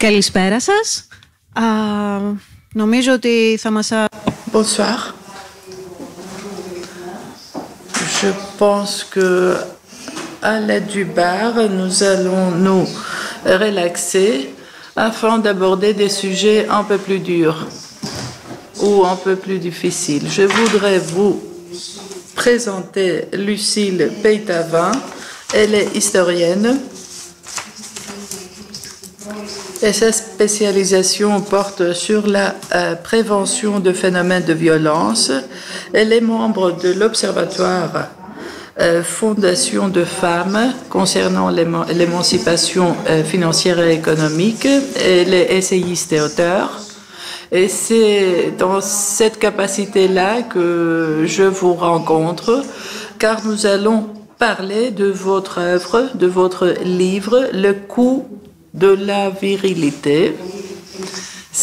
Καλησπέρα σας. Νομίζω ότι θα μας... Bonsoir. Je pense que à l'aide du bar, nous allons nous relaxer afin d'aborder des sujets un peu plus durs ou un peu plus difficiles. Je voudrais vous présenter Lucille Peytavin. Elle est historienne et sa spécialisation porte sur la prévention de phénomènes de violence. Elle est membre de l'Observatoire Fondation de femmes concernant l'émancipation financière et économique. Elle est essayiste et auteur. Et c'est dans cette capacité-là que je vous rencontre, car nous allons parler de votre œuvre, de votre livre, Le coût de la virilité.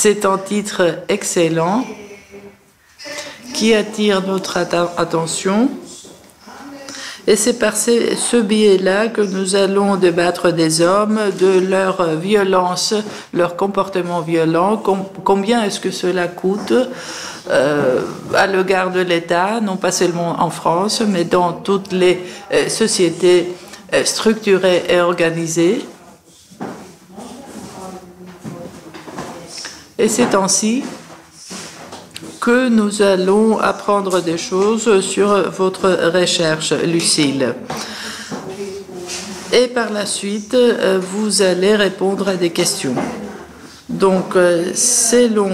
C'est un titre excellent qui attire notre attention. Et c'est par ce biais-là que nous allons débattre des hommes, de leur violence, leur comportement violent, combien est-ce que cela coûte à l'égard de l'État, non pas seulement en France, mais dans toutes les sociétés structurées et organisées. Et c'est ainsi que nous allons apprendre des choses sur votre recherche, Lucille. Et par la suite, vous allez répondre à des questions. Donc, selon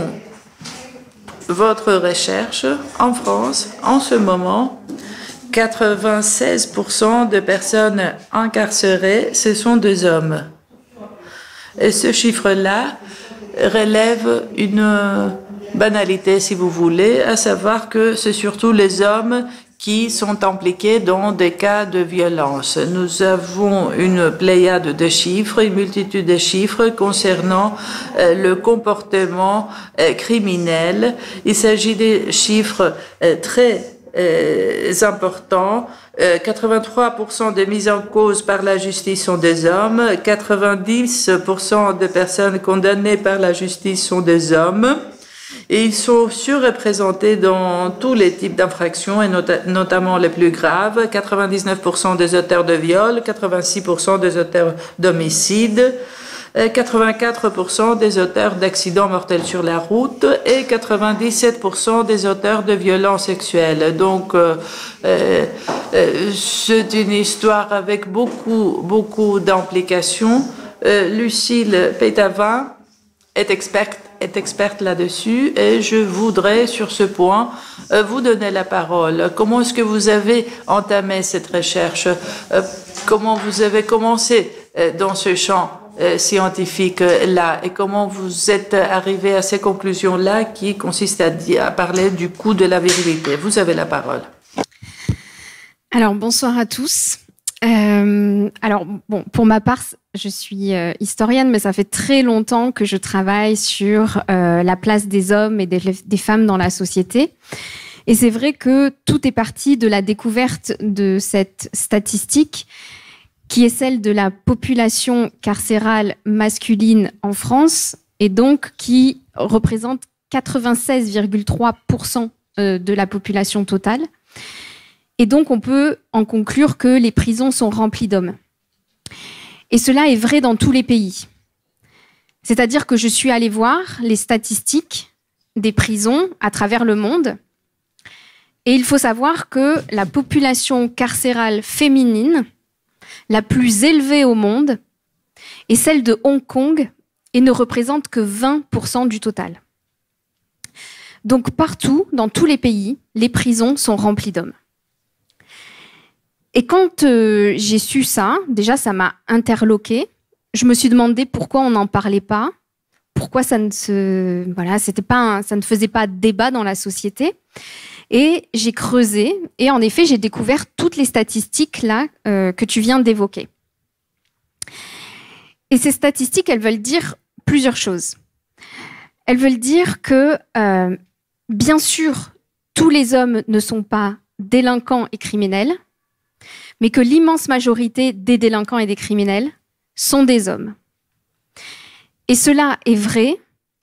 votre recherche, en France, en ce moment, 96% de personnes incarcérées, ce sont des hommes. Et ce chiffre-là relève une banalité, si vous voulez, à savoir que c'est surtout les hommes qui sont impliqués dans des cas de violence. Nous avons une pléiade de chiffres, une multitude de chiffres concernant le comportement criminel. Il s'agit des chiffres très importants. 83% des mises en cause par la justice sont des hommes, 90% des personnes condamnées par la justice sont des hommes, et ils sont surreprésentés dans tous les types d'infractions, et notamment les plus graves. 99% des auteurs de viol, 86% des auteurs d'homicide, 84% des auteurs d'accidents mortels sur la route et 97% des auteurs de violences sexuelles. Donc, c'est une histoire avec beaucoup d'implications. Lucille Peytavin est experte là-dessus et je voudrais, sur ce point, vous donner la parole. Comment est-ce que vous avez entamé cette recherche? Comment vous avez commencé dans ce champ scientifique-là et comment vous êtes arrivé à ces conclusions-là qui consistent à parler du coût de la virilité? Vous avez la parole. Alors, bonsoir à tous. Alors, bon, pour ma part, je suis historienne, mais ça fait très longtemps que je travaille sur la place des hommes et des femmes dans la société. Et c'est vrai que tout est parti de la découverte de cette statistique qui est celle de la population carcérale masculine en France et donc qui représente 96,3% de la population totale. Et donc, on peut en conclure que les prisons sont remplies d'hommes. Et cela est vrai dans tous les pays. C'est-à-dire que je suis allée voir les statistiques des prisons à travers le monde. Et il faut savoir que la population carcérale féminine, la plus élevée au monde, est celle de Hong Kong et ne représente que 20% du total. Donc, partout, dans tous les pays, les prisons sont remplies d'hommes. Et quand j'ai su ça, déjà ça m'a interloquée. Je me suis demandé pourquoi on n'en parlait pas, pourquoi ça ne faisait pas débat dans la société. Et j'ai creusé et en effet j'ai découvert toutes les statistiques là que tu viens d'évoquer. Et ces statistiques, elles veulent dire plusieurs choses. Elles veulent dire que bien sûr tous les hommes ne sont pas délinquants et criminels, mais que l'immense majorité des délinquants et des criminels sont des hommes. Et cela est vrai,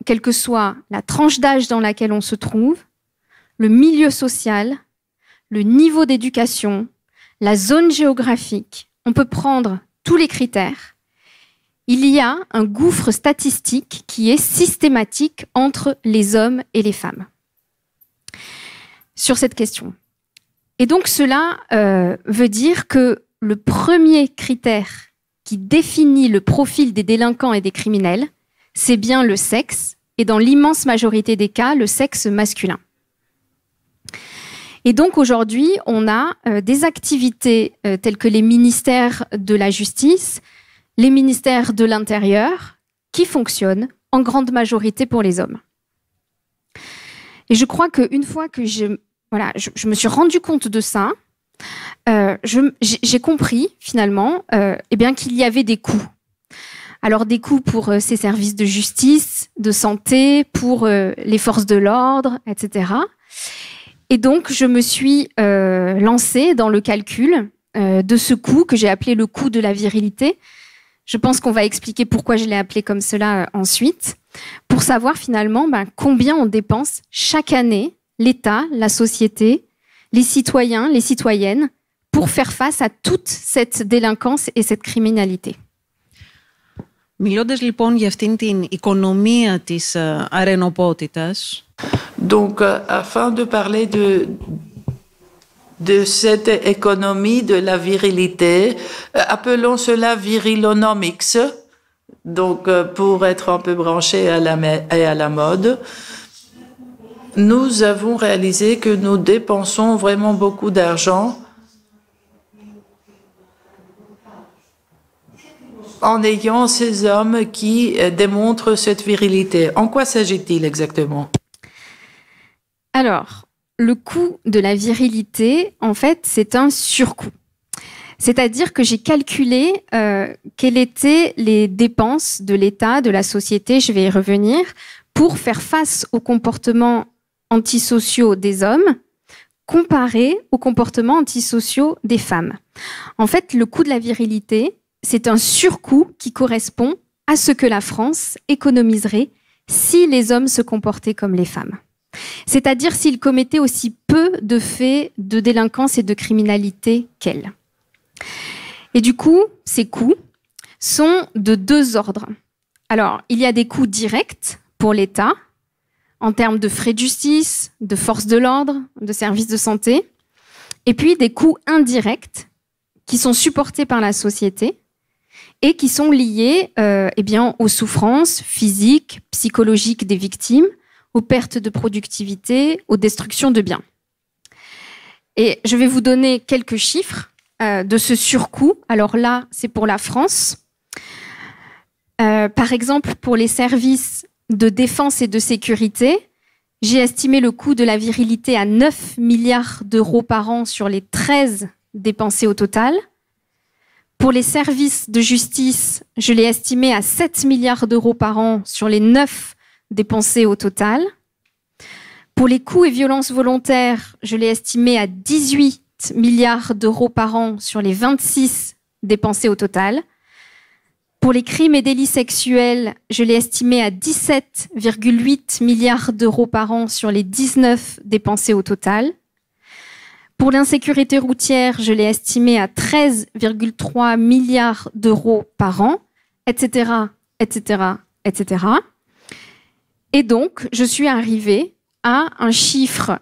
quelle que soit la tranche d'âge dans laquelle on se trouve, le milieu social, le niveau d'éducation, la zone géographique. On peut prendre tous les critères. Il y a un gouffre statistique qui est systématique entre les hommes et les femmes sur cette question. Et donc cela veut dire que le premier critère qui définit le profil des délinquants et des criminels, c'est bien le sexe, et dans l'immense majorité des cas, le sexe masculin. Et donc aujourd'hui, on a des activités telles que les ministères de la Justice, les ministères de l'Intérieur, qui fonctionnent en grande majorité pour les hommes. Et je crois qu'une fois que je me suis rendu compte de ça, j'ai compris finalement qu'il y avait des coûts. Alors des coûts pour ces services de justice, de santé, pour les forces de l'ordre, etc. Et donc je me suis lancée dans le calcul de ce coût que j'ai appelé le coût de la virilité. Je pense qu'on va expliquer pourquoi je l'ai appelé comme cela ensuite, pour savoir finalement combien on dépense chaque année, l'État, la société, les citoyens, les citoyennes, pour faire face à toute cette délinquance et cette criminalité. Μιλώντας λοιπόν για αυτήν την οικονομία της αρενοπότητας. Donc, afin de parler de cette économie de la virilité, appelons cela virilonomics, donc pour être un peu branché à la mode. Nous avons réalisé que nous dépensons vraiment beaucoup d'argent en ayant ces hommes qui démontrent cette virilité. En quoi s'agit-il exactement? Alors, le coût de la virilité, en fait, c'est un surcoût. C'est-à-dire que j'ai calculé quelles étaient les dépenses de l'État, de la société, je vais y revenir, pour faire face aux comportements antisociaux des hommes comparés aux comportements antisociaux des femmes. En fait, le coût de la virilité, c'est un surcoût qui correspond à ce que la France économiserait si les hommes se comportaient comme les femmes. C'est-à-dire s'ils commettaient aussi peu de faits de délinquance et de criminalité qu'elles. Et du coup, ces coûts sont de deux ordres. Alors, il y a des coûts directs pour l'État, en termes de frais de justice, de forces de l'ordre, de services de santé, et puis des coûts indirects qui sont supportés par la société et qui sont liés aux souffrances physiques, psychologiques des victimes, aux pertes de productivité, aux destructions de biens. Et je vais vous donner quelques chiffres de ce surcoût. Alors là, c'est pour la France. Par exemple, pour les services de défense et de sécurité, j'ai estimé le coût de la virilité à 9 milliards d'euros par an sur les 13 dépensés au total. Pour les services de justice, je l'ai estimé à 7 milliards d'euros par an sur les 9 dépensés au total. Pour les coups et violences volontaires, je l'ai estimé à 18 milliards d'euros par an sur les 26 dépensés au total. Pour les crimes et délits sexuels, je l'ai estimé à 17,8 milliards d'euros par an sur les 19 dépensés au total. Pour l'insécurité routière, je l'ai estimé à 13,3 milliards d'euros par an, etc., etc., etc. Et donc, je suis arrivée à un chiffre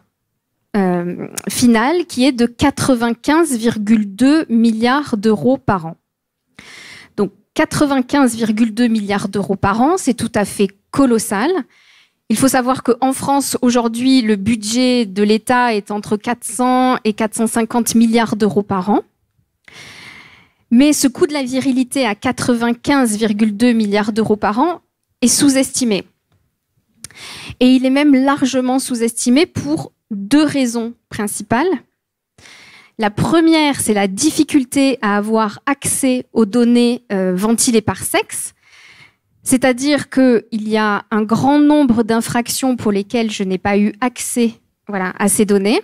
final qui est de 95,2 milliards d'euros par an. 95,2 milliards d'euros par an, c'est tout à fait colossal. Il faut savoir qu'en France, aujourd'hui, le budget de l'État est entre 400 et 450 milliards d'euros par an. Mais ce coût de la virilité à 95,2 milliards d'euros par an est sous-estimé. Et il est même largement sous-estimé pour deux raisons principales. La première, c'est la difficulté à avoir accès aux données ventilées par sexe. C'est-à-dire qu'il y a un grand nombre d'infractions pour lesquelles je n'ai pas eu accès à ces données.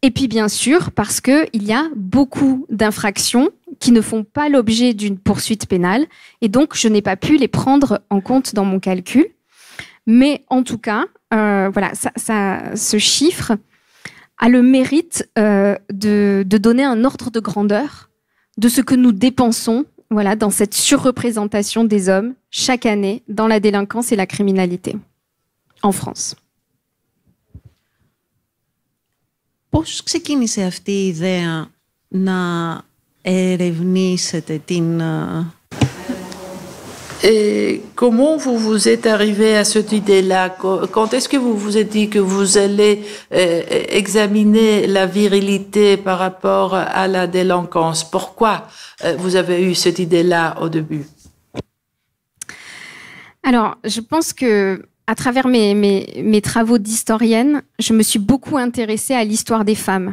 Et puis, bien sûr, parce qu'il y a beaucoup d'infractions qui ne font pas l'objet d'une poursuite pénale, et donc je n'ai pas pu les prendre en compte dans mon calcul. Mais en tout cas, voilà, ce chiffre a le mérite de donner un ordre de grandeur de ce que nous dépensons, voilà, dans cette surreprésentation des hommes chaque année dans la délinquance et la criminalité en France. Πώς ξεκίνησε αυτή η ιδέα να ερευνήσετε την... Et comment vous vous êtes arrivé à cette idée-là? Quand est-ce que vous vous êtes dit que vous allez examiner la virilité par rapport à la délinquance? Pourquoi vous avez eu cette idée-là au début? Alors, je pense que à travers mes travaux d'historienne, je me suis beaucoup intéressée à l'histoire des femmes.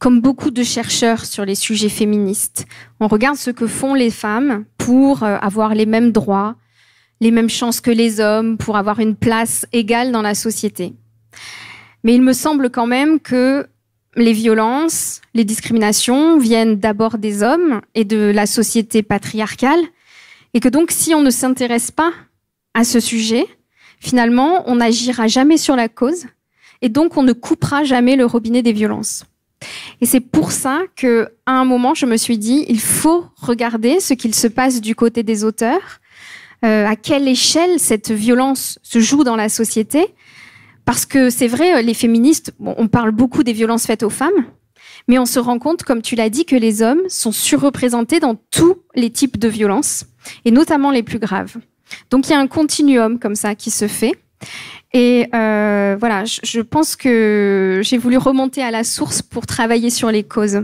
Comme beaucoup de chercheurs sur les sujets féministes, on regarde ce que font les femmes pour avoir les mêmes droits, les mêmes chances que les hommes, pour avoir une place égale dans la société. Mais il me semble quand même que les violences, les discriminations viennent d'abord des hommes et de la société patriarcale, et que donc si on ne s'intéresse pas à ce sujet, finalement, on n'agira jamais sur la cause, et donc on ne coupera jamais le robinet des violences. Et c'est pour ça qu'à un moment, je me suis dit, il faut regarder ce qu'il se passe du côté des auteurs, à quelle échelle cette violence se joue dans la société. Parce que c'est vrai, les féministes, bon, on parle beaucoup des violences faites aux femmes, mais on se rend compte, comme tu l'as dit, que les hommes sont surreprésentés dans tous les types de violences, et notamment les plus graves. Donc il y a un continuum comme ça qui se fait. Et voilà, je pense que j'ai voulu remonter à la source pour travailler sur les causes.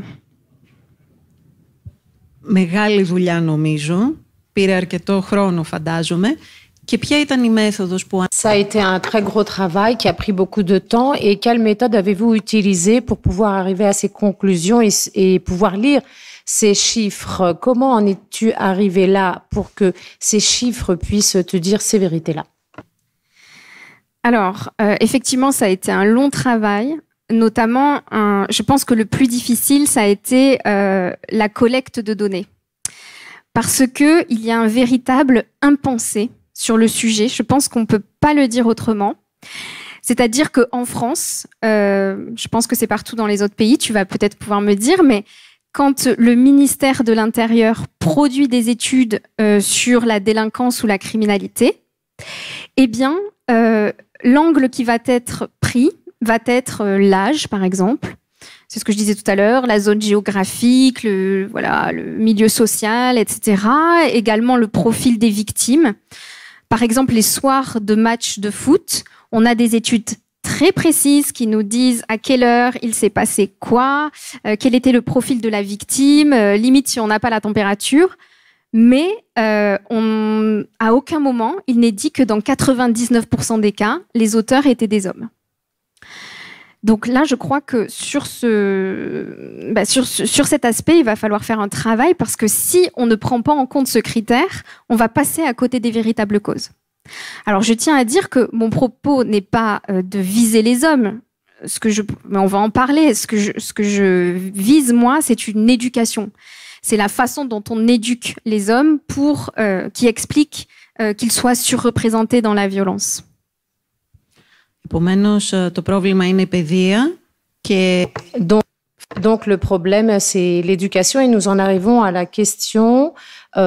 Μεγάλη δουλειά νομίζω. Πήρε αρκετό χρόνο φαντάζομαι. Και ποια ήταν η μέθοδος που... Ça a été un très gros travail qui a pris beaucoup de temps. Et quelle méthode avez-vous utilisée pour pouvoir arriver à ces conclusions et pouvoir lire ces chiffres? Comment en es-tu arrivé là pour que ces chiffres puissent te dire ces vérités-là? Alors, effectivement, ça a été un long travail. Notamment, je pense que le plus difficile, ça a été la collecte de données. Parce qu'il y a un véritable impensé sur le sujet. Je pense qu'on ne peut pas le dire autrement. C'est-à-dire qu'en France, je pense que c'est partout dans les autres pays, tu vas peut-être pouvoir me dire, mais quand le ministère de l'Intérieur produit des études sur la délinquance ou la criminalité, eh bien, l'angle qui va être pris va être l'âge, par exemple. C'est ce que je disais tout à l'heure, la zone géographique, le milieu social, etc. Également le profil des victimes. Par exemple, les soirs de matchs de foot, on a des études très précises qui nous disent à quelle heure il s'est passé quoi, quel était le profil de la victime, limite si on n'a pas la température. Mais à aucun moment, il n'est dit que dans 99% des cas, les auteurs étaient des hommes. Donc là, je crois que sur cet aspect, il va falloir faire un travail parce que si on ne prend pas en compte ce critère, on va passer à côté des véritables causes. Alors, je tiens à dire que mon propos n'est pas de viser les hommes. Mais on va en parler. Ce que je vise, moi, c'est une éducation. C'est la façon dont on éduque les hommes pour qui explique qu'ils soient surreprésentés dans la violence. Επομένως, το πρόβλημα είναι η παιδεία και... Donc, le problème, c'est l'éducation et nous en arrivons à la question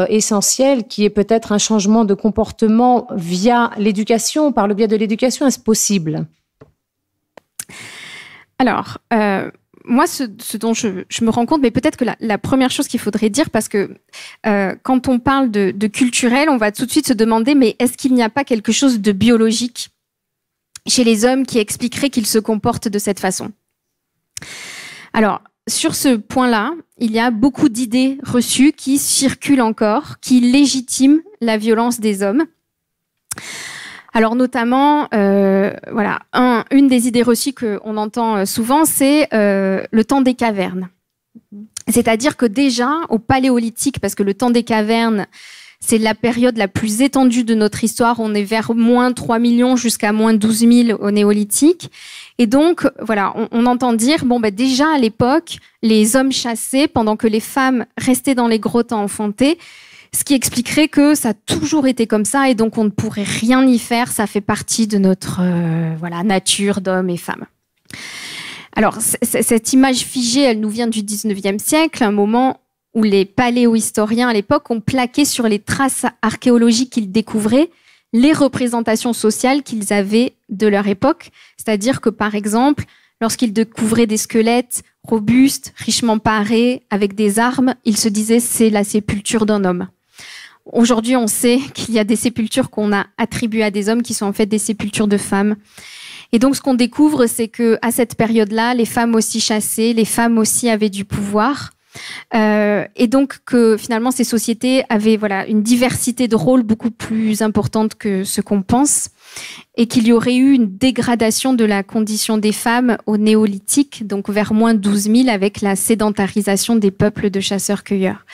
essentielle qui est peut-être un changement de comportement via l'éducation, par le biais de l'éducation. Est-ce possible? Alors, moi, ce dont je me rends compte, mais peut-être que la première chose qu'il faudrait dire, parce que quand on parle de culturel, on va tout de suite se demander, mais est-ce qu'il n'y a pas quelque chose de biologique chez les hommes qui expliquerait qu'ils se comportent de cette façon? Alors, sur ce point-là, il y a beaucoup d'idées reçues qui circulent encore, qui légitiment la violence des hommes. Alors notamment, une des idées reçues qu'on entend souvent, c'est le temps des cavernes. C'est-à-dire que déjà, au Paléolithique, parce que le temps des cavernes, c'est la période la plus étendue de notre histoire, on est vers moins 3 millions jusqu'à moins 12 000 au Néolithique, Et donc, voilà, on entend dire, bon, ben, déjà à l'époque, les hommes chassaient pendant que les femmes restaient dans les grottes à enfanter, ce qui expliquerait que ça a toujours été comme ça et donc on ne pourrait rien y faire, ça fait partie de notre voilà, nature d'hommes et femmes. Alors, cette image figée, elle nous vient du 19e siècle, un moment où les paléohistoriens à l'époque ont plaqué sur les traces archéologiques qu'ils découvraient les représentations sociales qu'ils avaient de leur époque. C'est-à-dire que, par exemple, lorsqu'ils découvraient des squelettes robustes, richement parés, avec des armes, ils se disaient « c'est la sépulture d'un homme ». Aujourd'hui, on sait qu'il y a des sépultures qu'on a attribuées à des hommes qui sont en fait des sépultures de femmes. Et donc, ce qu'on découvre, c'est que à cette période-là, les femmes aussi chassaient, les femmes aussi avaient du pouvoir. Et donc que finalement ces sociétés avaient voilà une diversité de rôles beaucoup plus importante que ce qu'on pense et qu'il y aurait eu une dégradation de la condition des femmes au néolithique, donc vers moins 12 000 avec la sédentarisation des peuples de chasseurs-cueilleurs.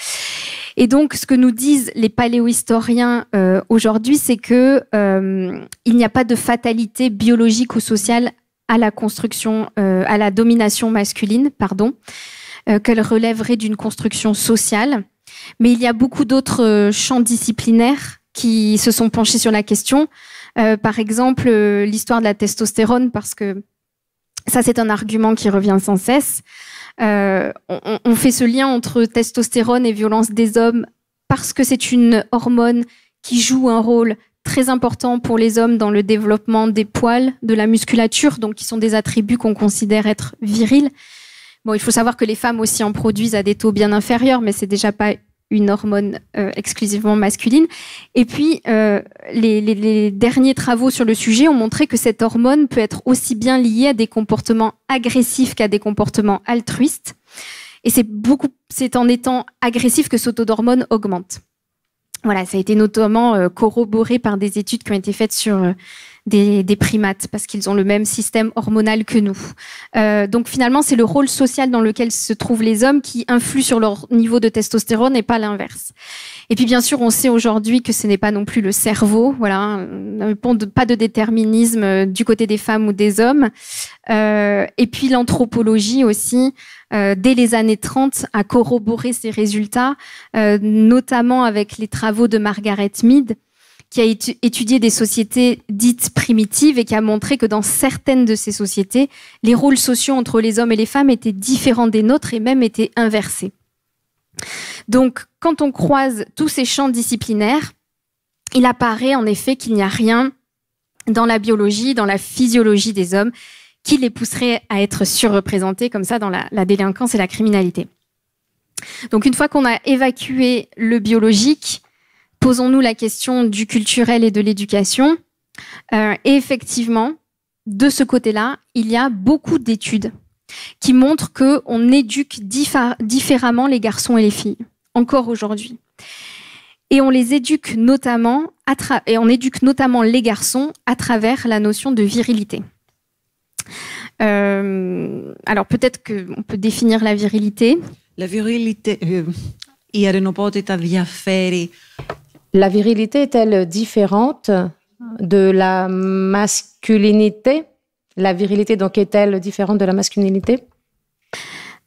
Et donc ce que nous disent les paléohistoriens aujourd'hui, c'est que il n'y a pas de fatalité biologique ou sociale à la construction, à la domination masculine, pardon. Qu'elle relèverait d'une construction sociale. Mais il y a beaucoup d'autres champs disciplinaires qui se sont penchés sur la question. Par exemple, l'histoire de la testostérone, parce que ça, c'est un argument qui revient sans cesse. On fait ce lien entre testostérone et violence des hommes parce que c'est une hormone qui joue un rôle très important pour les hommes dans le développement des poils, de la musculature, donc qui sont des attributs qu'on considère être virils. Bon, il faut savoir que les femmes aussi en produisent à des taux bien inférieurs, mais c'est déjà pas une hormone exclusivement masculine. Et puis, les derniers travaux sur le sujet ont montré que cette hormone peut être aussi bien liée à des comportements agressifs qu'à des comportements altruistes. Et c'est en étant agressif que ce taux d'hormone augmente. Voilà, ça a été notamment corroboré par des études qui ont été faites sur des primates, parce qu'ils ont le même système hormonal que nous. Donc finalement, c'est le rôle social dans lequel se trouvent les hommes qui influe sur leur niveau de testostérone et pas l'inverse. Et puis bien sûr, on sait aujourd'hui que ce n'est pas non plus le cerveau, voilà, pas de déterminisme du côté des femmes ou des hommes. Et puis l'anthropologie aussi, dès les années 30, a corroboré ces résultats, notamment avec les travaux de Margaret Mead, qui a étudié des sociétés dites primitives et qui a montré que dans certaines de ces sociétés, les rôles sociaux entre les hommes et les femmes étaient différents des nôtres et même étaient inversés. Donc, quand on croise tous ces champs disciplinaires, il apparaît en effet qu'il n'y a rien dans la biologie, dans la physiologie des hommes, qui les pousserait à être surreprésentés comme ça dans la délinquance et la criminalité. Donc, une fois qu'on a évacué le biologique, posons-nous la question du culturel et de l'éducation. Et effectivement, de ce côté-là, il y a beaucoup d'études qui montrent qu'on éduque différemment les garçons et les filles, encore aujourd'hui. Et on les éduque notamment, les garçons à travers la notion de virilité. Alors peut-être qu'on peut définir la virilité. La virilité, η αρενοπότητα διαφέρει. La virilité est-elle différente de la masculinité? La virilité, donc, est-elle différente de la masculinité?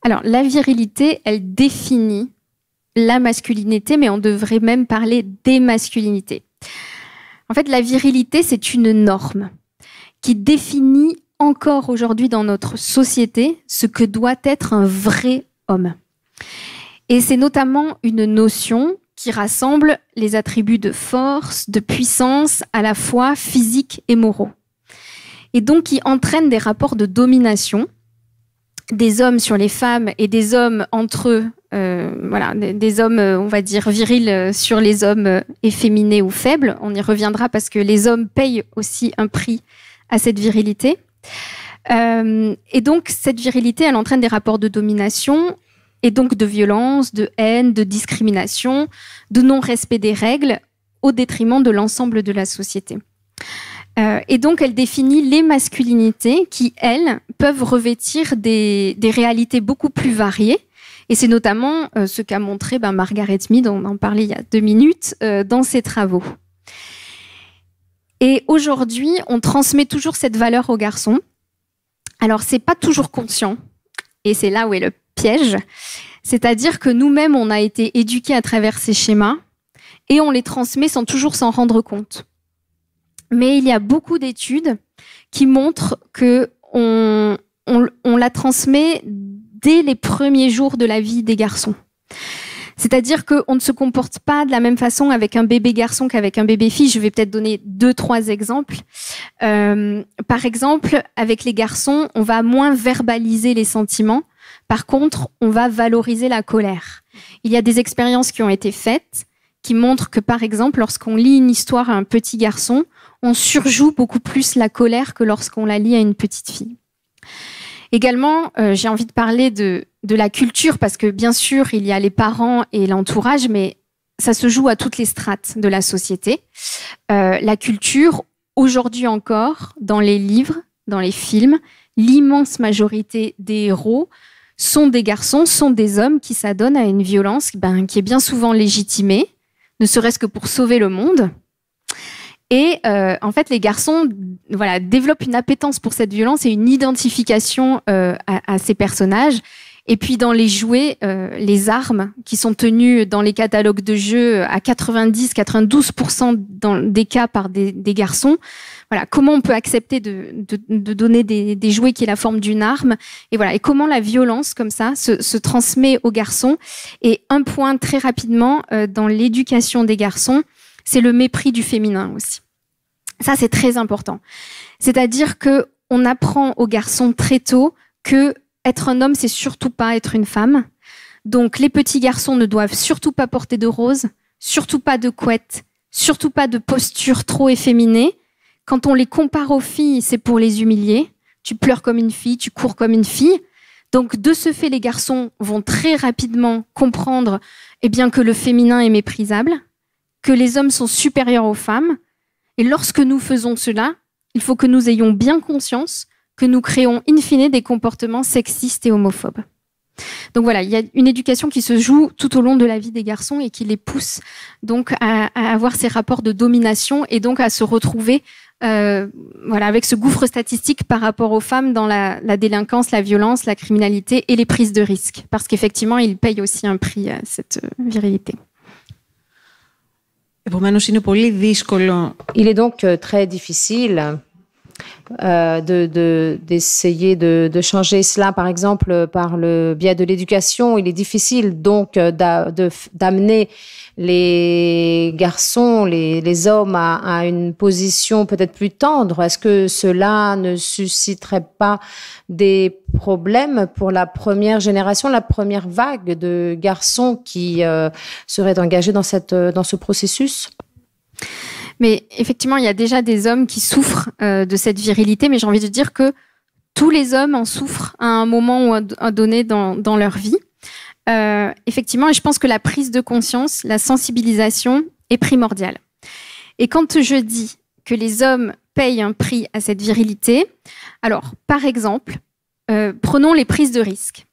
Alors, la virilité, elle définit la masculinité, mais on devrait même parler des masculinités. En fait, la virilité, c'est une norme qui définit encore aujourd'hui dans notre société ce que doit être un vrai homme. Et c'est notamment une notion qui rassemble les attributs de force, de puissance, à la fois physiques et moraux. Et donc qui entraîne des rapports de domination des hommes sur les femmes et des hommes entre eux, voilà, des hommes, on va dire, virils sur les hommes efféminés ou faibles. On y reviendra parce que les hommes payent aussi un prix à cette virilité. Et donc, cette virilité, elle entraîne des rapports de domination et donc de violence, de haine, de discrimination, de non-respect des règles au détriment de l'ensemble de la société. Et donc, elle définit les masculinités qui, elles, peuvent revêtir des réalités beaucoup plus variées. Et c'est notamment ce qu'a montré Margaret Mead, on en parlait il y a 2 minutes, dans ses travaux. Et aujourd'hui, on transmet toujours cette valeur aux garçons, Alors, c'est pas toujours conscient, et c'est là où est le piège. C'est-à-dire que nous-mêmes, on a été éduqués à travers ces schémas, et on les transmet sans toujours s'en rendre compte. Mais il y a beaucoup d'études qui montrent que on la transmet dès les premiers jours de la vie des garçons. C'est-à-dire qu'on ne se comporte pas de la même façon avec un bébé garçon qu'avec un bébé fille. Je vais peut-être donner 2-3 exemples. Par exemple, avec les garçons, on va moins verbaliser les sentiments. Par contre, on va valoriser la colère. Il y a des expériences qui ont été faites qui montrent que, par exemple, lorsqu'on lit une histoire à un petit garçon, on surjoue beaucoup plus la colère que lorsqu'on la lit à une petite fille. Également, j'ai envie de parler de la culture, parce que bien sûr, il y a les parents et l'entourage, mais ça se joue à toutes les strates de la société. La culture, aujourd'hui encore, dans les livres, dans les films, l'immense majorité des héros sont des garçons, sont des hommes qui s'adonnent à une violence qui est bien souvent légitimée, ne serait-ce que pour sauver le monde. Et en fait, les garçons développent une appétence pour cette violence et une identification à ces personnages. Et puis dans les jouets, les armes qui sont tenues dans les catalogues de jeux à 90-92% des cas par des garçons. Voilà, comment on peut accepter de donner des jouets qui aient la forme d'une arme, et comment la violence comme ça se transmet aux garçons. Et un point très rapidement dans l'éducation des garçons, c'est le mépris du féminin aussi. Ça, c'est très important. C'est-à-dire que on apprend aux garçons très tôt que être un homme, c'est surtout pas être une femme. Donc, les petits garçons ne doivent surtout pas porter de rose, surtout pas de couette, surtout pas de posture trop efféminée. Quand on les compare aux filles, c'est pour les humilier. Tu pleures comme une fille, tu cours comme une fille. Donc, de ce fait, les garçons vont très rapidement comprendre que le féminin est méprisable, que les hommes sont supérieurs aux femmes. Et lorsque nous faisons cela, il faut que nous ayons bien conscience que nous créons in fine des comportements sexistes et homophobes. Donc voilà, il y a une éducation qui se joue tout au long de la vie des garçons et qui les pousse donc à avoir ces rapports de domination et donc à se retrouver avec ce gouffre statistique par rapport aux femmes dans la délinquance, la violence, la criminalité et les prises de risques. Parce qu'effectivement, ils payent aussi un prix à cette virilité. Il est donc très difficile d'essayer de changer cela, par exemple, par le biais de l'éducation. Il est difficile donc d'amener les garçons, les hommes à une position peut-être plus tendre. Est-ce que cela ne susciterait pas des problèmes pour la première génération, la première vague de garçons qui seraient engagés dans ce processus ? Mais effectivement, il y a déjà des hommes qui souffrent de cette virilité, mais j'ai envie de dire que tous les hommes en souffrent à un moment ou à un donné dans leur vie. Effectivement, et je pense que la prise de conscience, la sensibilisation est primordiale. Et quand je dis que les hommes payent un prix à cette virilité, alors, par exemple, prenons les prises de risque.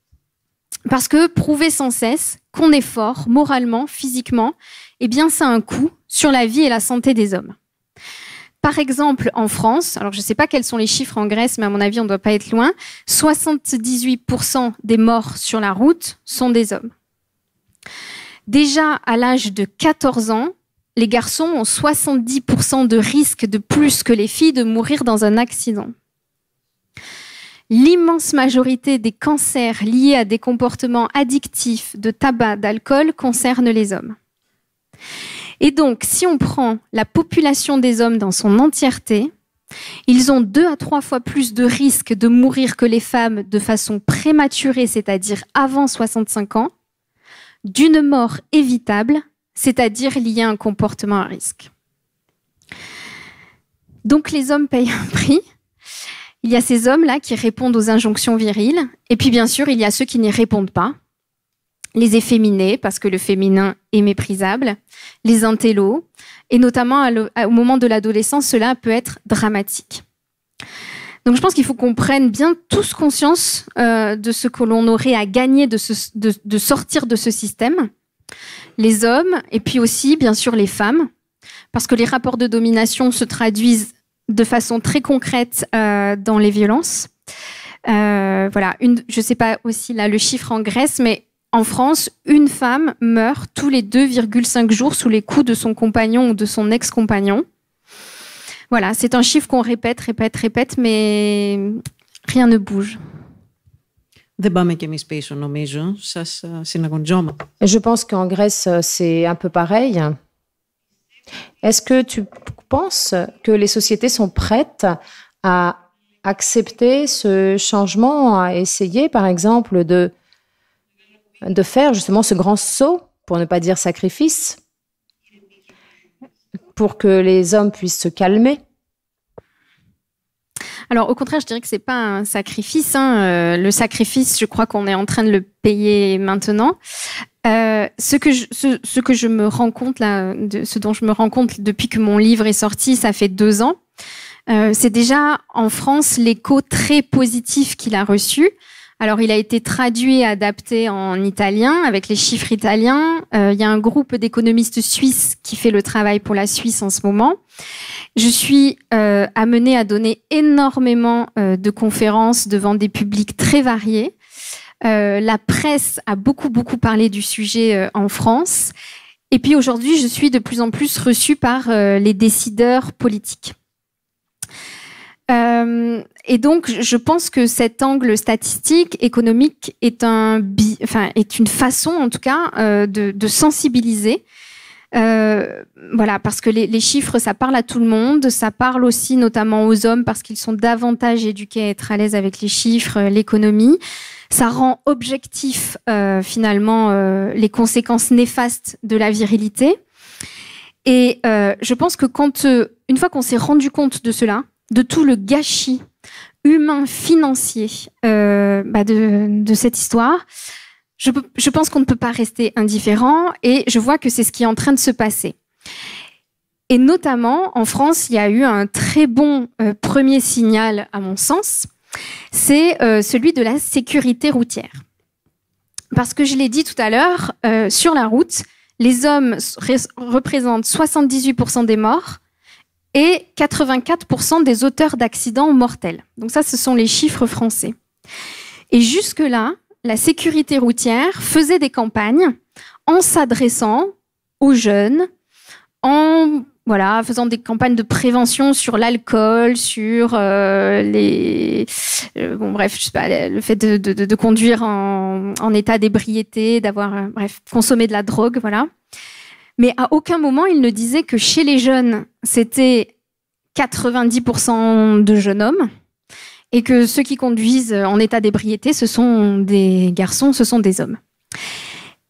Parce que prouver sans cesse qu'on est fort, moralement, physiquement, ça a un coût sur la vie et la santé des hommes. Par exemple, en France, alors je ne sais pas quels sont les chiffres en Grèce, mais à mon avis, on ne doit pas être loin, 78% des morts sur la route sont des hommes. Déjà, à l'âge de 14 ans, les garçons ont 70% de risque de plus que les filles de mourir dans un accident. L'immense majorité des cancers liés à des comportements addictifs de tabac, d'alcool concernent les hommes. Et donc, si on prend la population des hommes dans son entièreté, ils ont 2 à 3 fois plus de risques de mourir que les femmes de façon prématurée, c'est-à-dire avant 65 ans, d'une mort évitable, c'est-à-dire liée à un comportement à risque. Donc, les hommes payent un prix. Il y a ces hommes-là qui répondent aux injonctions viriles. Et puis, bien sûr, il y a ceux qui n'y répondent pas. Les efféminés, parce que le féminin est méprisable, les intellos, et notamment au moment de l'adolescence, cela peut être dramatique. Donc je pense qu'il faut qu'on prenne bien tous conscience de ce que l'on aurait à gagner de sortir de ce système, les hommes, et puis aussi, bien sûr, les femmes, parce que les rapports de domination se traduisent de façon très concrète dans les violences. Voilà, je ne sais pas aussi là le chiffre en Grèce, mais en France, une femme meurt tous les 2,5 jours sous les coups de son compagnon ou de son ex-compagnon. Voilà, c'est un chiffre qu'on répète, mais rien ne bouge. Δεν πάμε κι εμείς πίσω, νομίζω. Σας συναγωνιζόμαστε. Je pense qu'en Grèce, c'est un peu pareil. Est-ce que tu penses que les sociétés sont prêtes à accepter ce changement, à essayer, par exemple, de faire justement ce grand saut, pour ne pas dire sacrifice, pour que les hommes puissent se calmer? Alors, au contraire, je dirais que c'est pas un sacrifice. Le sacrifice, je crois qu'on est en train de le payer maintenant. Ce que je me rends compte là, ce dont je me rends compte depuis que mon livre est sorti, ça fait 2 ans. C'est déjà en France l'écho très positif qu'il a reçu. Alors, il a été traduit et adapté en italien avec les chiffres italiens. Il y a un groupe d'économistes suisses qui fait le travail pour la Suisse en ce moment. Je suis amenée à donner énormément de conférences devant des publics très variés. La presse a beaucoup parlé du sujet en France. Et puis aujourd'hui, je suis de plus en plus reçue par les décideurs politiques. Et donc, je pense que cet angle statistique, économique, est une façon, en tout cas, de sensibiliser. Voilà, parce que les chiffres, ça parle à tout le monde. Ça parle aussi notamment aux hommes parce qu'ils sont davantage éduqués à être à l'aise avec les chiffres, l'économie. Ça rend objectif, finalement, les conséquences néfastes de la virilité. Et je pense que une fois qu'on s'est rendu compte de cela, de tout le gâchis humain, financier de cette histoire, je pense qu'on ne peut pas rester indifférent et je vois que c'est ce qui est en train de se passer. Et notamment, en France, il y a eu un très bon premier signal, à mon sens, c'est celui de la sécurité routière. Parce que je l'ai dit tout à l'heure, sur la route, les hommes représentent 78% des morts et 84% des auteurs d'accidents mortels. Donc ça, ce sont les chiffres français. Et jusque-là, la sécurité routière faisait des campagnes en s'adressant aux jeunes, en faisant des campagnes de prévention sur l'alcool, sur le fait de conduire en état d'ébriété, d'avoir consommé de la drogue, voilà. Mais à aucun moment, il ne disait que chez les jeunes, c'était 90% de jeunes hommes et que ceux qui conduisent en état d'ébriété, ce sont des garçons, ce sont des hommes.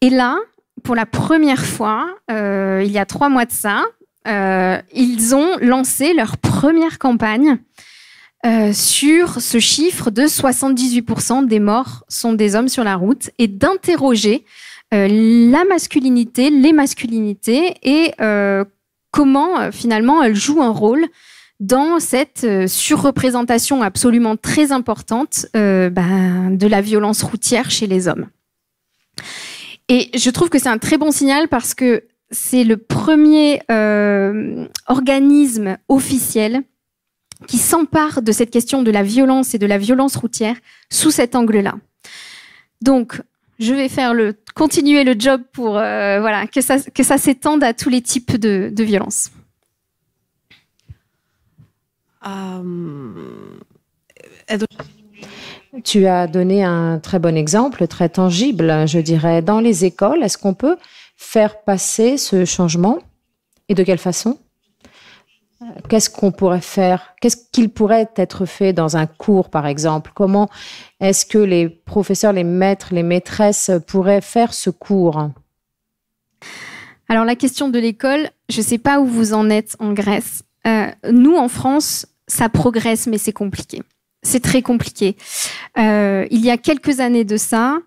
Et là, pour la première fois, il y a 3 mois de ça, ils ont lancé leur première campagne sur ce chiffre de 78% des morts sont des hommes sur la route et d'interroger la masculinité, les masculinités et comment finalement elles jouent un rôle dans cette surreprésentation absolument très importante de la violence routière chez les hommes. Et je trouve que c'est un très bon signal parce que c'est le premier organisme officiel qui s'empare de cette question de la violence et de la violence routière sous cet angle-là. Donc, je vais continuer le job pour que ça s'étende à tous les types de violences. Tu as donné un très bon exemple, très tangible, je dirais. Dans les écoles, est-ce qu'on peut faire passer ce changement? Et de quelle façon? Qu'est-ce qu'on pourrait faire? Qu'est-ce qu'il pourrait être fait dans un cours, par exemple? Comment est-ce que les professeurs, les maîtres, les maîtresses pourraient faire ce cours? Alors, la question de l'école, je ne sais pas où vous en êtes en Grèce. Nous, en France, ça progresse, mais c'est compliqué. C'est très compliqué. Il y a quelques années de ça,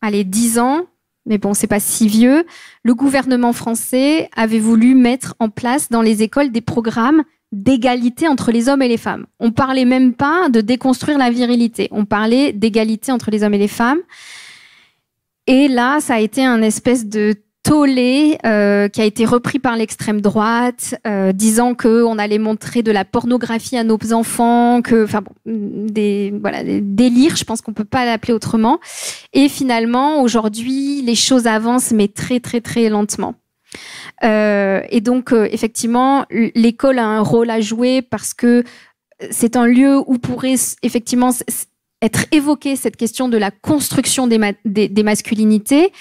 10 ans, mais bon, c'est pas si vieux, le gouvernement français avait voulu mettre en place dans les écoles des programmes d'égalité entre les hommes et les femmes. On parlait même pas de déconstruire la virilité, on parlait d'égalité entre les hommes et les femmes. Et là, ça a été un espèce de tollé qui a été repris par l'extrême droite, disant qu'on allait montrer de la pornographie à nos enfants, des délires, je pense qu'on peut pas l'appeler autrement. Et finalement, aujourd'hui, les choses avancent, mais très très très lentement. Et donc, effectivement, l'école a un rôle à jouer parce que c'est un lieu où pourrait effectivement être évoquée cette question de la construction des masculinités,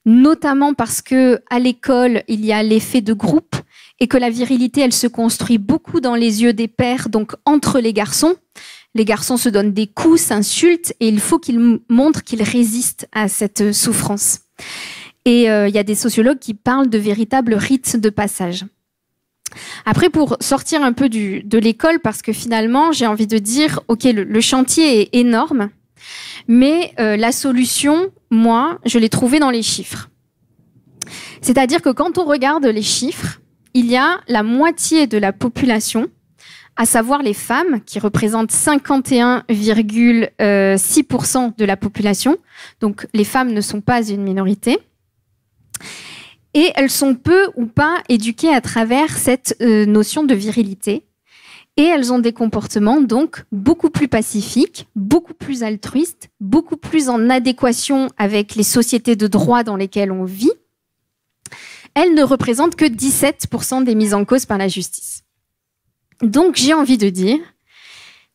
notamment parce que à l'école, il y a l'effet de groupe et que la virilité, elle se construit beaucoup dans les yeux des pères, donc entre les garçons. Les garçons se donnent des coups, s'insultent, et il faut qu'ils montrent qu'ils résistent à cette souffrance. Et il y a des sociologues qui parlent de véritables rites de passage. Après, pour sortir un peu de l'école, parce que finalement, j'ai envie de dire, ok, le chantier est énorme, mais la solution, moi, je l'ai trouvée dans les chiffres. C'est-à-dire que quand on regarde les chiffres, il y a la moitié de la population, à savoir les femmes, qui représentent 51,6% de la population. Donc, les femmes ne sont pas une minorité. Et elles sont peu ou pas éduquées à travers cette notion de virilité. Et elles ont des comportements donc beaucoup plus pacifiques, beaucoup plus altruistes, beaucoup plus en adéquation avec les sociétés de droit dans lesquelles on vit. Elles ne représentent que 17% des mises en cause par la justice. Donc j'ai envie de dire,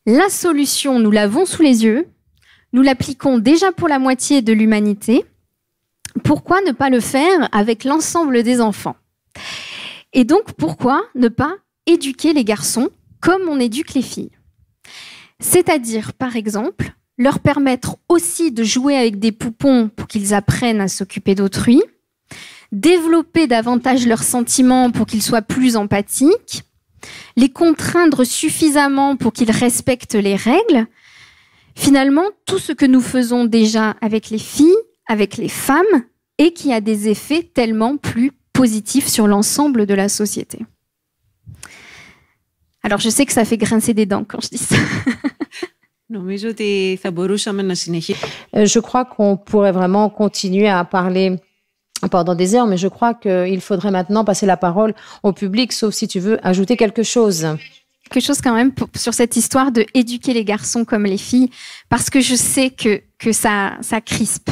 la solution, nous l'avons sous les yeux, nous l'appliquons déjà pour la moitié de l'humanité. Pourquoi ne pas le faire avec l'ensemble des enfants? Et donc, pourquoi ne pas éduquer les garçons comme on éduque les filles? C'est-à-dire, par exemple, leur permettre aussi de jouer avec des poupons pour qu'ils apprennent à s'occuper d'autrui, développer davantage leurs sentiments pour qu'ils soient plus empathiques, les contraindre suffisamment pour qu'ils respectent les règles. Finalement, tout ce que nous faisons déjà avec les filles, avec les femmes, et qui a des effets tellement plus positifs sur l'ensemble de la société. Alors, je sais que ça fait grincer des dents quand je dis ça. Je crois qu'on pourrait vraiment continuer à parler pendant des heures, mais je crois qu'il faudrait maintenant passer la parole au public, sauf si tu veux ajouter quelque chose. Quelque chose quand même sur cette histoire de éduquer les garçons comme les filles, parce que je sais que ça crispe.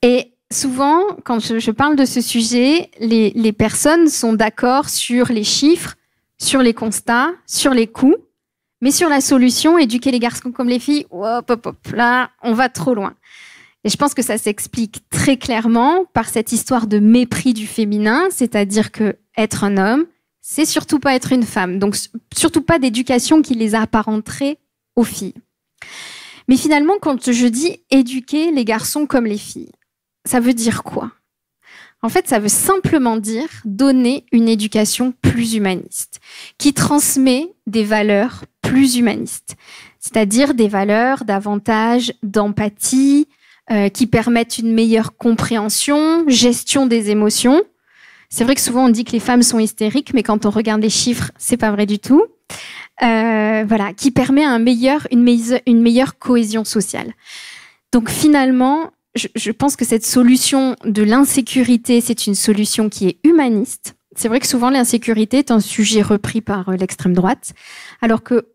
Et souvent, quand je parle de ce sujet, les personnes sont d'accord sur les chiffres, sur les constats, sur les coûts, mais sur la solution, éduquer les garçons comme les filles, hop, hop, hop, là, on va trop loin. Et je pense que ça s'explique très clairement par cette histoire de mépris du féminin, c'est-à-dire que être un homme, c'est surtout pas être une femme, donc surtout pas d'éducation qui les apparenterait aux filles. Mais finalement, quand je dis éduquer les garçons comme les filles, ça veut dire quoi? En fait, ça veut simplement dire donner une éducation plus humaniste, qui transmet des valeurs plus humanistes, c'est-à-dire des valeurs davantage d'empathie, qui permettent une meilleure compréhension, gestion des émotions. C'est vrai que souvent on dit que les femmes sont hystériques, mais quand on regarde les chiffres, c'est pas vrai du tout. Voilà, qui permet une meilleure cohésion sociale. Donc finalement, je pense que cette solution de l'insécurité, c'est une solution qui est humaniste. C'est vrai que souvent l'insécurité est un sujet repris par l'extrême droite, alors que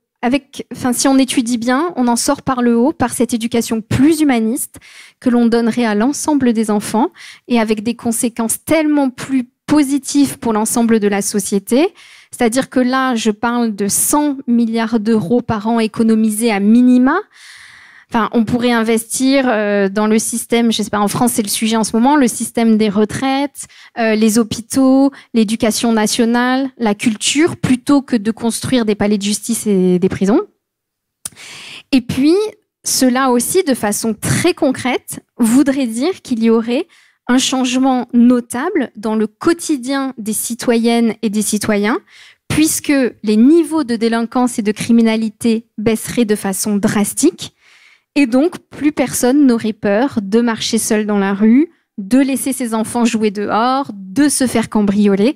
si on étudie bien, on en sort par le haut, par cette éducation plus humaniste que l'on donnerait à l'ensemble des enfants et avec des conséquences tellement plus positives pour l'ensemble de la société. C'est-à-dire que là, je parle de 100 milliards d'euros par an économisés à minima. Enfin, on pourrait investir dans le système, je sais pas, en France c'est le sujet en ce moment, le système des retraites, les hôpitaux, l'éducation nationale, la culture, plutôt que de construire des palais de justice et des prisons. Et puis, cela aussi, de façon très concrète, voudrait dire qu'il y aurait un changement notable dans le quotidien des citoyennes et des citoyens, puisque les niveaux de délinquance et de criminalité baisseraient de façon drastique. Et donc, plus personne n'aurait peur de marcher seul dans la rue, de laisser ses enfants jouer dehors, de se faire cambrioler.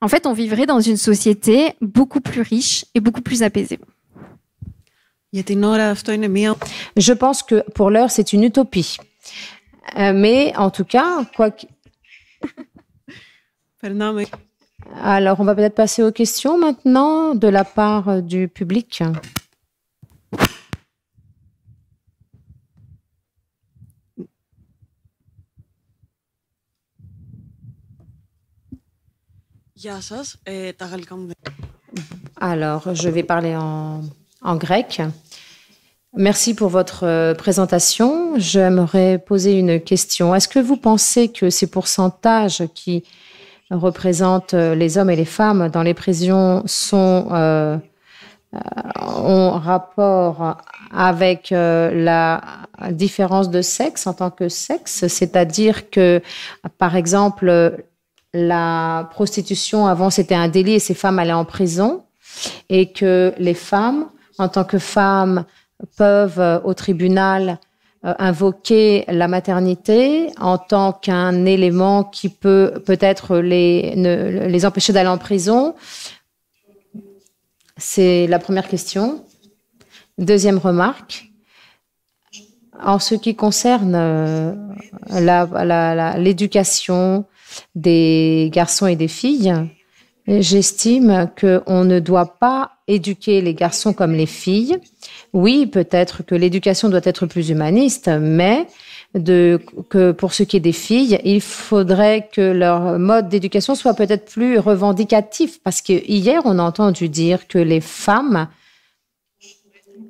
En fait, on vivrait dans une société beaucoup plus riche et beaucoup plus apaisée. Je pense que pour l'heure, c'est une utopie. Mais en tout cas, Alors, on va peut-être passer aux questions maintenant de la part du public. Alors, je vais parler en grec. Merci pour votre présentation. J'aimerais poser une question. Est-ce que vous pensez que ces pourcentages qui représentent les hommes et les femmes dans les prisons ont rapport avec la différence de sexe en tant que sexe? C'est-à-dire que, par exemple, la prostitution, avant, c'était un délit et ces femmes allaient en prison, et que les femmes, en tant que femmes, peuvent au tribunal invoquer la maternité en tant qu'un élément qui peut peut-être les empêcher d'aller en prison. C'est la première question. Deuxième remarque, en ce qui concerne l'éducation des garçons et des filles, j'estime qu'on ne doit pas éduquer les garçons comme les filles. Oui, peut-être que l'éducation doit être plus humaniste, mais que pour ce qui est des filles, il faudrait que leur mode d'éducation soit peut-être plus revendicatif. Parce que hier, on a entendu dire que les femmes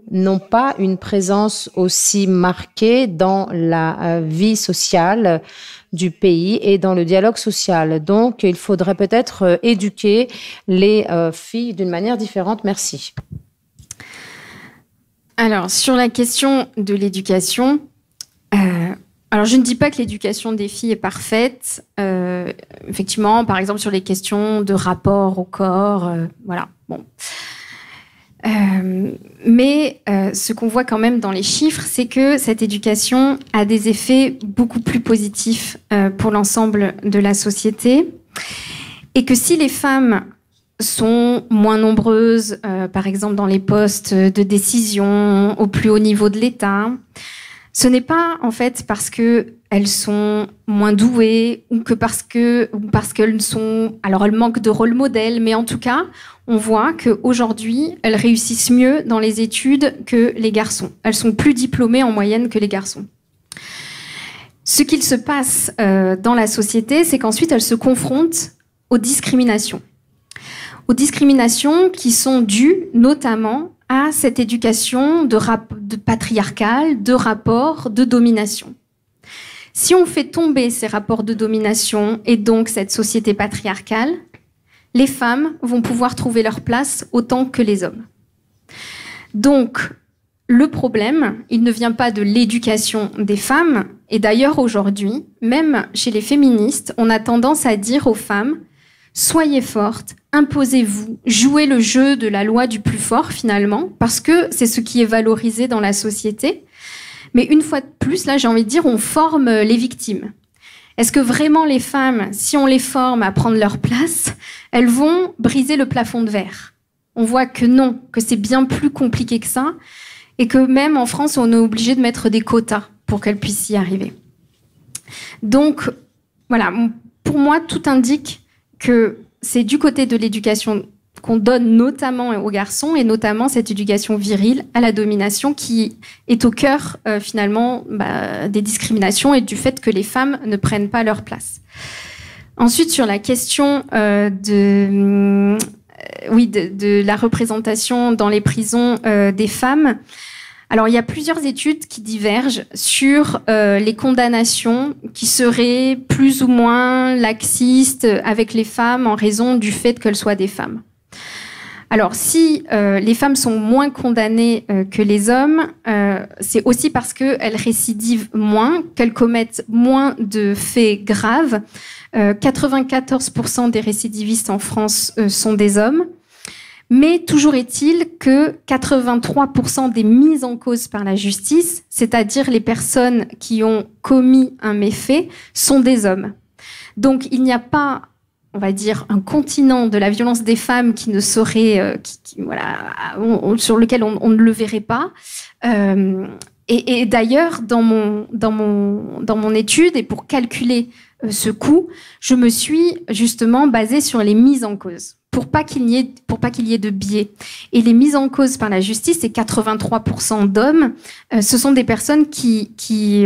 n'ont pas une présence aussi marquée dans la vie sociale du pays et dans le dialogue social. Donc, il faudrait peut-être éduquer les filles d'une manière différente. Merci. Alors, sur la question de l'éducation, alors je ne dis pas que l'éducation des filles est parfaite. Effectivement, par exemple, sur les questions de rapport au corps, voilà, bon. Mais ce qu'on voit quand même dans les chiffres, c'est que cette éducation a des effets beaucoup plus positifs pour l'ensemble de la société. Et que si les femmes sont moins nombreuses, par exemple dans les postes de décision au plus haut niveau de l'État, ce n'est pas en fait parce qu'elles sont moins douées ou parce qu'elles sont... Alors elles manquent de rôle modèle, mais en tout cas, on voit qu'aujourd'hui, elles réussissent mieux dans les études que les garçons. Elles sont plus diplômées en moyenne que les garçons. Ce qu'il se passe dans la société, c'est qu'ensuite, elles se confrontent aux discriminations. Aux discriminations qui sont dues notamment à cette éducation de patriarcale, de rapports de domination. Si on fait tomber ces rapports de domination et donc cette société patriarcale, les femmes vont pouvoir trouver leur place autant que les hommes. Donc, le problème, il ne vient pas de l'éducation des femmes. Et d'ailleurs, aujourd'hui, même chez les féministes, on a tendance à dire aux femmes « Soyez fortes, imposez-vous, jouez le jeu de la loi du plus fort, finalement, parce que c'est ce qui est valorisé dans la société. » Mais une fois de plus, là, j'ai envie de dire, on forme les victimes. Est-ce que vraiment les femmes, si on les forme à prendre leur place, elles vont briser le plafond de verre? On voit que non, que c'est bien plus compliqué que ça, et que même en France, on est obligé de mettre des quotas pour qu'elles puissent y arriver. Donc, voilà, pour moi, tout indique que c'est du côté de l'éducation qu'on donne notamment aux garçons, et notamment cette éducation virile à la domination qui est au cœur, finalement, des discriminations et du fait que les femmes ne prennent pas leur place. Ensuite, sur la question de la représentation dans les prisons des femmes, alors il y a plusieurs études qui divergent sur les condamnations qui seraient plus ou moins laxistes avec les femmes en raison du fait qu'elles soient des femmes. Alors, si les femmes sont moins condamnées que les hommes, c'est aussi parce qu'elles récidivent moins, qu'elles commettent moins de faits graves. 94% des récidivistes en France sont des hommes. Mais toujours est-il que 83% des mises en cause par la justice, c'est-à-dire les personnes qui ont commis un méfait, sont des hommes. Donc, il n'y a pas, on va dire, un continent de la violence des femmes qui ne serait, sur lequel on ne le verrait pas. Et d'ailleurs, dans mon étude, et pour calculer ce coût, je me suis justement basée sur les mises en cause, pour pas qu'il y ait de biais. Et les mises en cause par la justice, c'est 83% d'hommes. Ce sont des personnes qui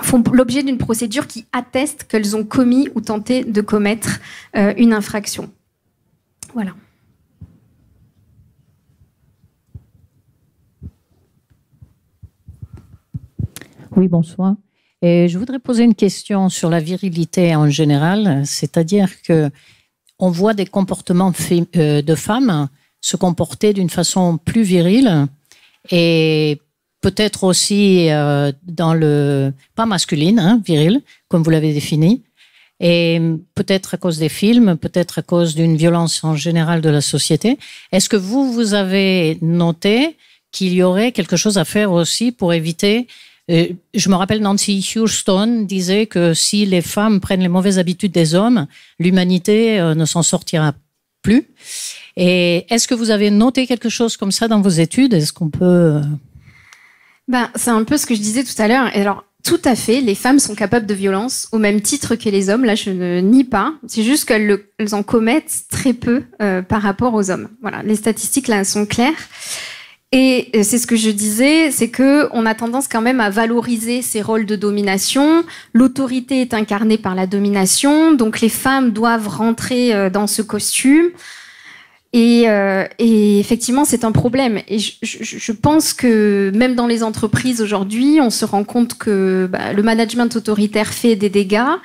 font l'objet d'une procédure qui atteste qu'elles ont commis ou tenté de commettre une infraction. Voilà. Oui, bonsoir. Et je voudrais poser une question sur la virilité en général, c'est-à-dire que on voit des comportements de femmes se comporter d'une façon plus virile et peut-être aussi dans le pas masculine, hein, viril, comme vous l'avez défini, et peut-être à cause des films, peut-être à cause d'une violence en général de la société. Est-ce que vous avez noté qu'il y aurait quelque chose à faire aussi pour éviter... Je me rappelle, Nancy Houston disait que si les femmes prennent les mauvaises habitudes des hommes, l'humanité ne s'en sortira plus. Et est-ce que vous avez noté quelque chose comme ça dans vos études? Est-ce qu'on peut... C'est un peu ce que je disais tout à l'heure. Alors, tout à fait, les femmes sont capables de violence au même titre que les hommes. Là, je ne nie pas. C'est juste qu'elles en commettent très peu par rapport aux hommes. Voilà, les statistiques là sont claires. Et c'est ce que je disais, c'est que on a tendance quand même à valoriser ces rôles de domination. L'autorité est incarnée par la domination, donc les femmes doivent rentrer dans ce costume. Et effectivement, c'est un problème. Et je pense que même dans les entreprises aujourd'hui, on se rend compte que le management autoritaire fait des dégâts.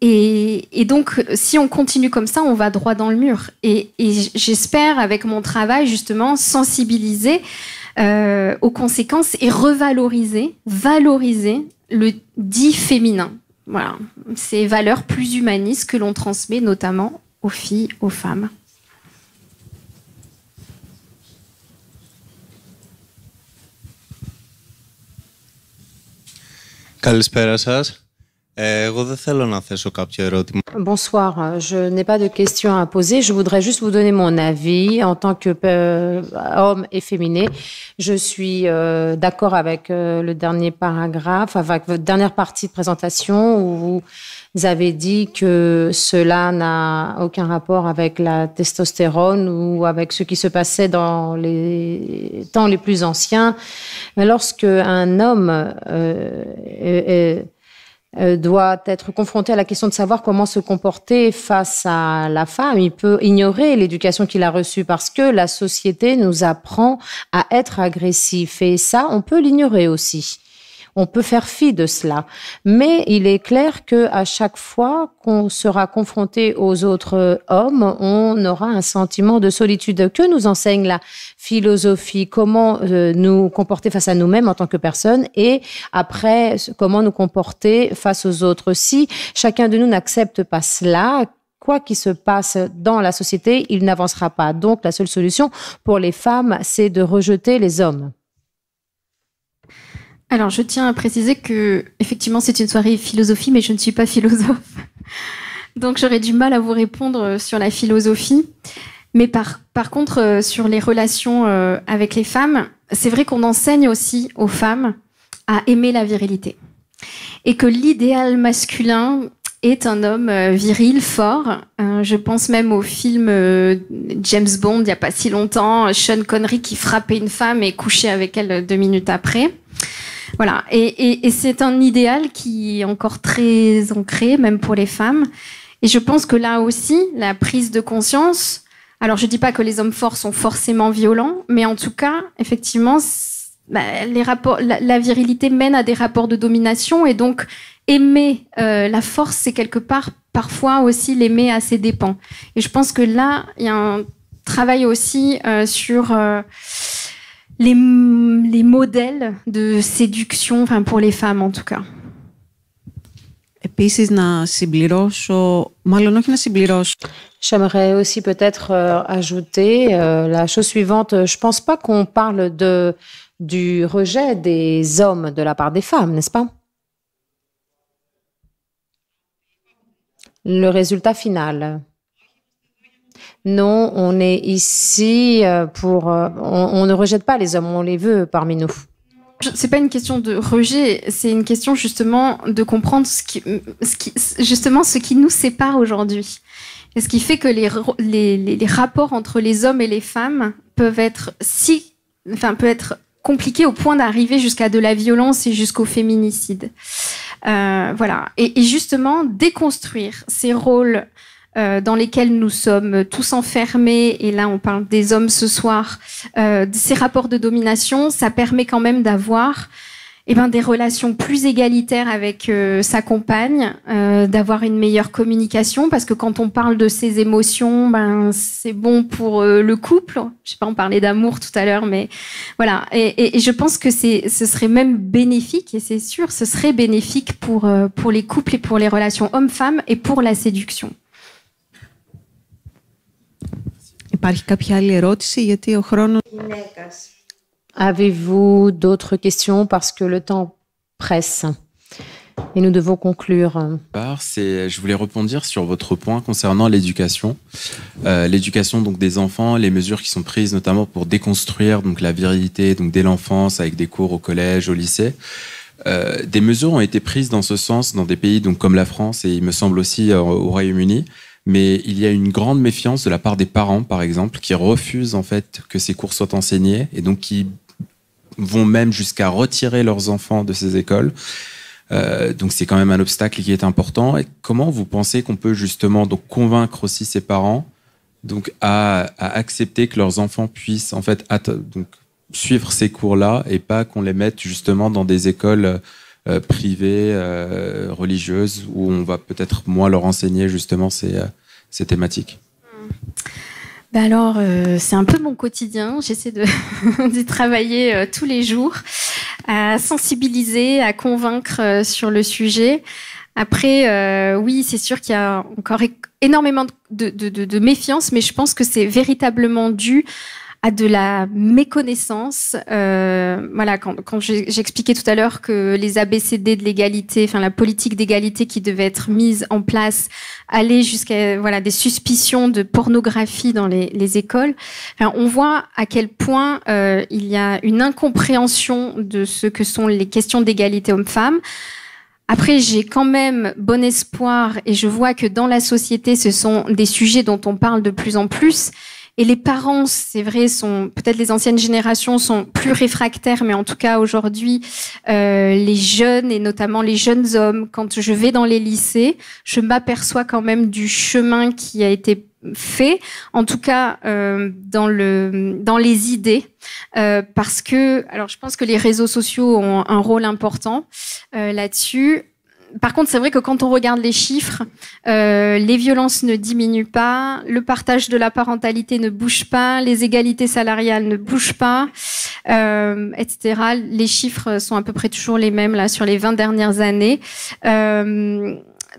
Et donc, si on continue comme ça, on va droit dans le mur. Et j'espère, avec mon travail, justement, sensibiliser aux conséquences et valoriser le dit féminin. Voilà, ces valeurs plus humanistes que l'on transmet notamment aux filles, aux femmes. Καλησπέρα σας. Εγώ δεν θέλω να θέσω κάποιο ερώτημα. Bonsoir, je n'ai pas de questions à poser. Je voudrais juste vous donner mon avis en tant que homme efféminé. Je suis d'accord avec le dernier paragraphe, avec votre dernière partie de présentation où vous avez dit que cela n'a aucun rapport avec la testostérone ou avec ce qui se passait dans les temps les plus anciens. Mais lorsque un homme doit être confronté à la question de savoir comment se comporter face à la femme, il peut ignorer l'éducation qu'il a reçue parce que la société nous apprend à être agressif et ça, on peut l'ignorer aussi. On peut faire fi de cela. Mais il est clair qu'à chaque fois qu'on sera confronté aux autres hommes, on aura un sentiment de solitude. Que nous enseigne la philosophie? Comment nous comporter face à nous-mêmes en tant que personne et après, comment nous comporter face aux autres? Si chacun de nous n'accepte pas cela, quoi qu'il se passe dans la société, il n'avancera pas. Donc, la seule solution pour les femmes, c'est de rejeter les hommes. Alors, je tiens à préciser que, effectivement, c'est une soirée philosophie, mais je ne suis pas philosophe. Donc, j'aurais du mal à vous répondre sur la philosophie. Mais par contre, sur les relations avec les femmes, c'est vrai qu'on enseigne aussi aux femmes à aimer la virilité. Et que l'idéal masculin est un homme viril, fort. Je pense même au film James Bond, il n'y a pas si longtemps, Sean Connery qui frappait une femme et couchait avec elle 2 minutes après. Voilà, et c'est un idéal qui est encore très ancré, même pour les femmes. Et je pense que là aussi, la prise de conscience... Alors, je ne dis pas que les hommes forts sont forcément violents, mais en tout cas, effectivement, la virilité mène à des rapports de domination. Et donc, aimer la force, c'est quelque part, parfois aussi, l'aimer à ses dépens. Et je pense que là, il y a un travail aussi sur... les modèles de séduction, enfin pour les femmes en tout cas. Επίσης να συμπληρώσω, μάλλον όχι να συμπληρώσω. J'aimerais aussi peut-être ajouter la chose suivante. Je ne pense pas qu'on parle du rejet des hommes de la part des femmes, n'est-ce pas? Le résultat final. Non, on est ici on ne rejette pas les hommes, on les veut parmi nous. C'est pas une question de rejet, c'est une question justement de comprendre ce qui nous sépare aujourd'hui. Et ce qui fait que les rapports entre les hommes et les femmes peuvent être compliqués au point d'arriver jusqu'à de la violence et jusqu'au féminicide. Voilà. Et justement, déconstruire ces rôles dans lesquels nous sommes tous enfermés, et là on parle des hommes ce soir, ces rapports de domination, ça permet quand même d'avoir des relations plus égalitaires avec sa compagne, d'avoir une meilleure communication, parce que quand on parle de ses émotions, c'est bon pour le couple. Je sais pas, on parlait d'amour tout à l'heure, mais voilà. Et je pense que ce serait même bénéfique, et c'est sûr, ce serait bénéfique pour les couples et pour les relations hommes-femmes et pour la séduction. Υπάρχει κάποια άλλη ερώτηση, γιατί ο χρόνος... Avez-vous d'autres questions parce que le temps presse et nous devons conclure. Je voulais rebondir sur votre point concernant l'éducation. L'éducation donc des enfants, les mesures qui sont prises notamment pour déconstruire donc la virilité donc dès l'enfance avec des cours au collège, au lycée. Des mesures ont été prises dans ce sens dans des pays donc comme la France et il me semble aussi au Royaume-Uni. Mais il y a une grande méfiance de la part des parents, par exemple, qui refusent en fait que ces cours soient enseignés et donc qui vont même jusqu'à retirer leurs enfants de ces écoles. Donc c'est quand même un obstacle qui est important. Et comment vous pensez qu'on peut justement donc convaincre aussi ces parents donc à accepter que leurs enfants puissent en fait donc suivre ces cours-là et pas qu'on les mette justement dans des écoles privées, religieuses, où on va peut-être moins leur enseigner justement ces thématiques. Alors, c'est un peu mon quotidien. J'essaie d'y travailler tous les jours, à sensibiliser, à convaincre sur le sujet. Après, oui, c'est sûr qu'il y a encore énormément de méfiance, mais je pense que c'est véritablement dû à de la méconnaissance. Voilà, quand j'expliquais tout à l'heure que les ABCD de l'égalité, enfin la politique d'égalité qui devait être mise en place, allait jusqu'à des suspicions de pornographie dans les écoles. Enfin, on voit à quel point il y a une incompréhension de ce que sont les questions d'égalité hommes-femmes. Après, j'ai quand même bon espoir et je vois que dans la société, ce sont des sujets dont on parle de plus en plus. Et les parents, c'est vrai, peut-être les anciennes générations sont plus réfractaires, mais en tout cas aujourd'hui, les jeunes et notamment les jeunes hommes, quand je vais dans les lycées, je m'aperçois quand même du chemin qui a été fait, en tout cas dans les idées, parce que, alors je pense que les réseaux sociaux ont un rôle important là-dessus. Par contre, c'est vrai que quand on regarde les chiffres, les violences ne diminuent pas, le partage de la parentalité ne bouge pas, les égalités salariales ne bougent pas, etc. Les chiffres sont à peu près toujours les mêmes là sur les 20 dernières années.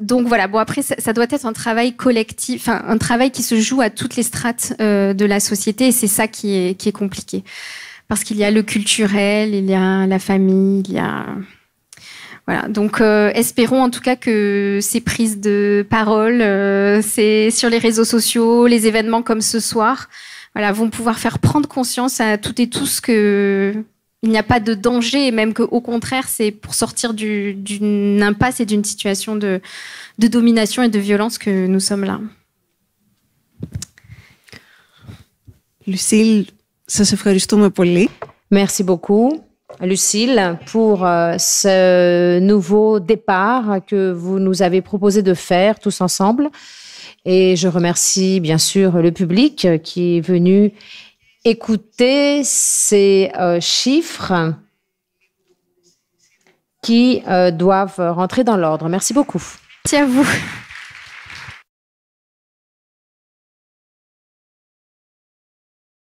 Donc voilà, bon après ça doit être un travail collectif, enfin un travail qui se joue à toutes les strates de la société, et c'est ça qui est compliqué. Parce qu'il y a le culturel, il y a la famille, il y a... Voilà, donc espérons en tout cas que ces prises de parole, c'est sur les réseaux sociaux, les événements comme ce soir, voilà, vont pouvoir faire prendre conscience à toutes et tous que il n'y a pas de danger, et même qu'au contraire, c'est pour sortir d'une impasse et d'une situation de domination et de violence que nous sommes là. Lucille, σας ευχαριστούμε πολύ. Merci beaucoup, Lucille, pour ce nouveau départ que vous nous avez proposé de faire tous ensemble. Et je remercie bien sûr le public qui est venu écouter ces chiffres qui doivent rentrer dans l'ordre. Merci beaucoup. Merci à vous.